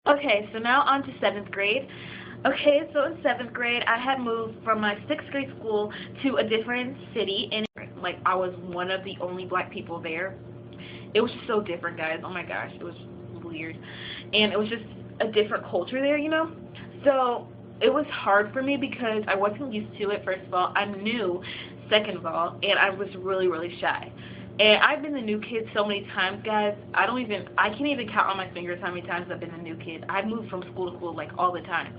Okay, so now on to 7th grade. Okay, so in 7th grade, I had moved from my 6th grade school to a different city, and like I was one of the only black people there. It was just so different, guys. Oh my gosh, it was weird, and it was just a different culture there, you know. So it was hard for me because I wasn't used to it. First of all, I'm new. Second of all, and I was really shy. And I've been the new kid so many times, guys. I can't even count on my fingers how many times I've been the new kid. I've moved from school to school like all the time.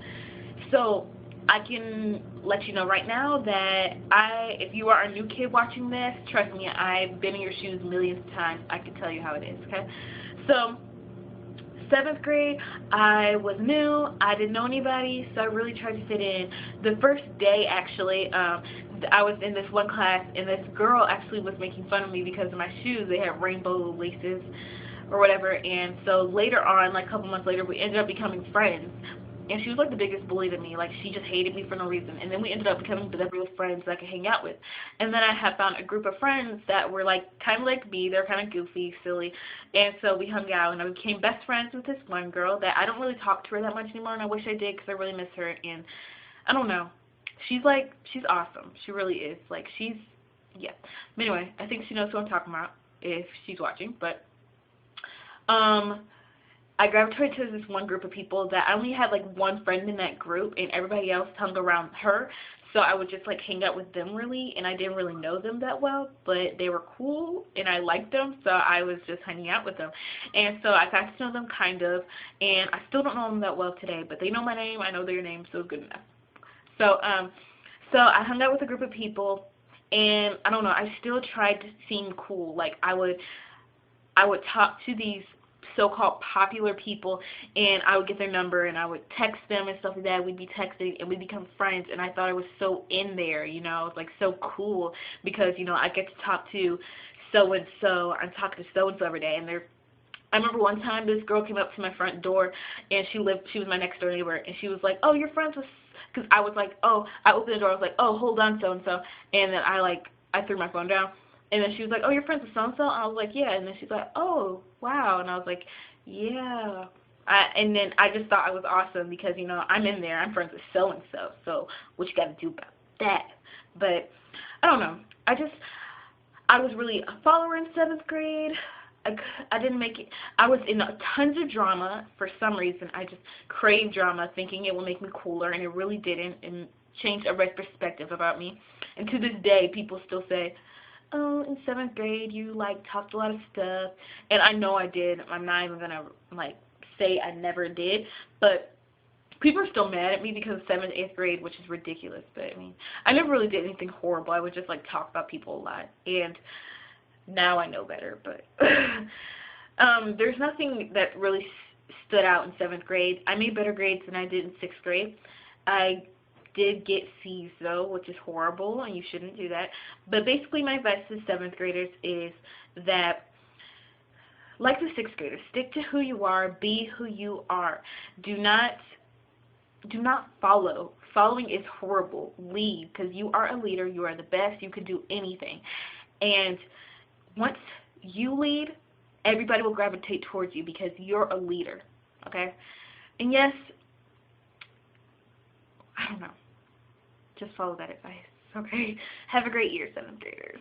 So I can let you know right now that if you are a new kid watching this, trust me, I've been in your shoes millions of times. I can tell you how it is, okay? So 7th grade, I was new. I didn't know anybody, so I really tried to fit in. The first day, actually, I was in this one class, and this girl actually was making fun of me because of my shoes. They had rainbow laces or whatever, and so later on, like a couple months later, we ended up becoming friends. And she was like the biggest bully to me. Like, she just hated me for no reason. And then we ended up becoming the real friends that I could hang out with. And then I had found a group of friends that were like kind of like me. They're kind of goofy, silly. And so we hung out, and I became best friends with this one girl that I don't really talk to her that much anymore, and I wish I did because I really miss her. And I don't know. She's awesome. She really is. Like, yeah. But anyway, I think she knows who I'm talking about if she's watching. But, I gravitated to this one group of people that I only had like one friend in that group, and everybody else hung around her. So I would just like hang out with them really, and I didn't really know them that well, but they were cool and I liked them, so I was just hanging out with them. And so I got to know them kind of, and I still don't know them that well today, but they know my name, I know their name, so good enough. So I hung out with a group of people, and I don't know, I still tried to seem cool. Like I would talk to these so-called popular people, and I would get their number, and I would text them and stuff like that. We'd be texting, and we'd become friends, and I thought I was so in there, you know, like so cool, because, you know, I get to talk to so-and-so, I'm talking to so-and-so every day, and I remember one time this girl came up to my front door, and she was my next door neighbor, and she was like, oh, you're friends with, because I was like, oh, I opened the door, I was like, oh, hold on, so-and-so, and then I threw my phone down. And then she was like, oh, you're friends with so-and-so? And I was like, yeah. And then she's like, oh, wow. And I was like, yeah. And then I just thought I was awesome because, you know, I'm in there. I'm friends with so-and-so. So what you got to do about that? But I don't know. I was really a follower in 7th grade. I didn't make it. I was in tons of drama for some reason. I just craved drama thinking it would make me cooler, and it really didn't, and changed everybody's perspective about me. And to this day, people still say, oh, in 7th grade, you, like, talked a lot of stuff. And I know I did. I'm not even going to, like, say I never did. But people are still mad at me because of 7th, 8th grade, which is ridiculous. But, I mean, I never really did anything horrible. I would just, like, talk about people a lot. And now I know better. But there's nothing that really stood out in 7th grade. I made better grades than I did in 6th grade. I did get C's though, which is horrible, and you shouldn't do that. But basically my advice to 7th graders is that, like the 6th graders, stick to who you are, be who you are. Do not follow. Following is horrible. Lead, because you are a leader. You are the best. You can do anything. And once you lead, everybody will gravitate towards you because you're a leader, okay? And yes, I don't know. Just follow that advice, okay? Have a great year, 7th graders.